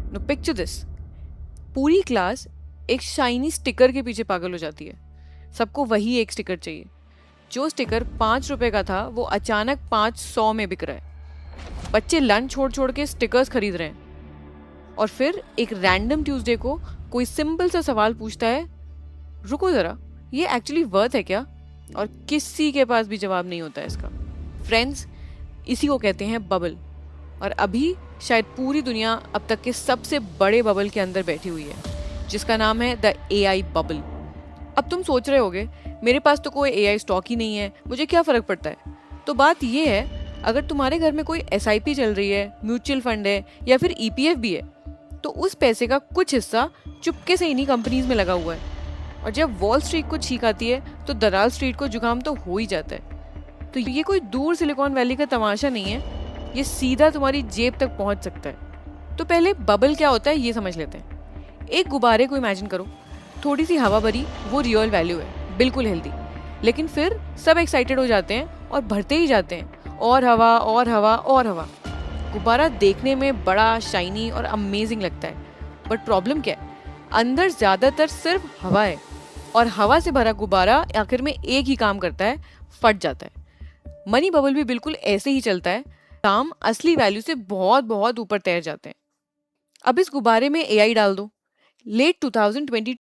No picture this, पूरी class एक shiny sticker के पीछे पागल हो जाती है। सबको वही एक स्टिकर चाहिए। जो स्टिकर 5 रुपए का था वो अचानक 500 में बिक रहा है। बच्चे लंच छोड़ छोड़ के स्टिकर्स खरीद रहे हैं। और फिर एक रैंडम ट्यूसडे को कोई सिंपल सा सवाल पूछता है, रुको जरा, ये एक्चुअली वर्थ है क्या? और किसी के पास भी जवाब नहीं होता है इसका। फ्रेंड्स, इसी को कहते हैं बबल। और अभी शायद पूरी दुनिया अब तक के सबसे बड़े बबल के अंदर बैठी हुई है, जिसका नाम है द एआई बबल। अब तुम सोच रहे होगे, मेरे पास तो कोई एआई स्टॉक ही नहीं है, मुझे क्या फर्क पड़ता है? तो बात ये है, अगर तुम्हारे घर में कोई एसआईपी चल रही है, म्यूचुअल फंड है या फिर ईपीएफ भी है, तो उस पैसे का कुछ हिस्सा चुपके से इन्हीं कंपनीज में लगा हुआ है। और जब वॉल स्ट्रीट को छींक आती है तो दलाल स्ट्रीट को जुकाम तो हो ही जाता है। तो ये कोई दूर सिलिकॉन वैली का तमाशा नहीं है, ये सीधा तुम्हारी जेब तक पहुंच सकता है। तो पहले बबल क्या होता है ये समझ लेते हैं। एक गुब्बारे को इमेजिन करो, थोड़ी सी हवा भरी, वो रियल वैल्यू है, बिल्कुल हेल्दी। लेकिन फिर सब एक्साइटेड हो जाते हैं और भरते ही जाते हैं, और हवा और हवा और हवा। गुब्बारा देखने में बड़ा शाइनी और अमेजिंग लगता है, बट प्रॉब्लम क्या है? अंदर ज्यादातर सिर्फ हवा है। और हवा से भरा गुब्बारा आखिर में एक ही काम करता है, फट जाता है। मनी बबल भी बिल्कुल ऐसे ही चलता है, दाम असली वैल्यू से बहुत बहुत ऊपर तैर जाते हैं। अब इस गुब्बारे में एआई डाल दो। लेट 2020,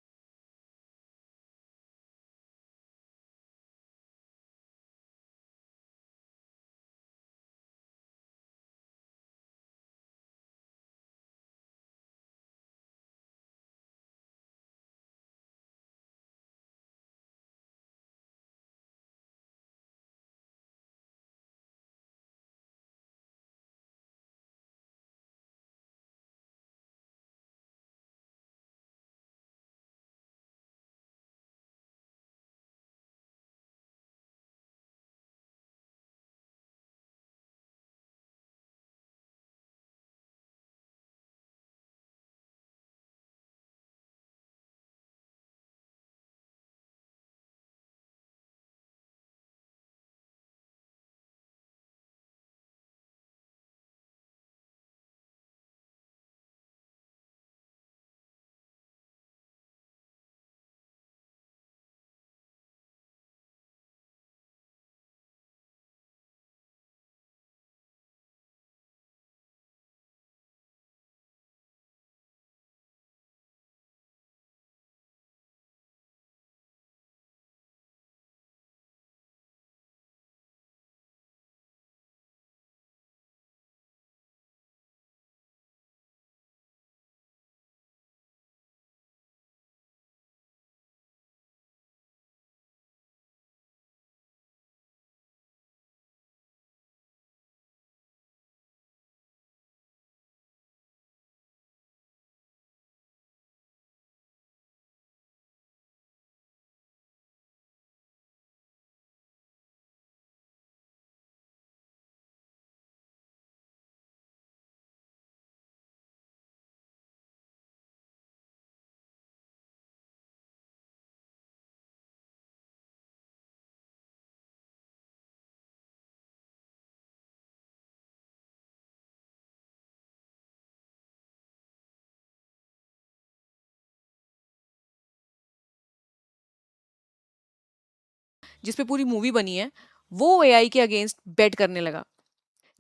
जिसपे पूरी मूवी बनी है, वो एआई के अगेंस्ट बेट करने लगा।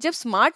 जब स्मार्ट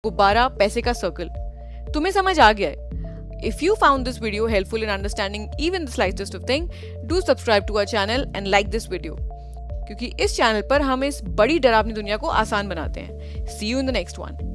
गुब्बारा, पैसे का सर्कल। तुम्हें समझ आ गया है? If you found this video helpful in understanding even the slightest of thing, do subscribe to our channel and like this video. क्योंकि इस चैनल पर हम इस बड़ी डरावनी दुनिया को आसान बनाते हैं। See you in the next one.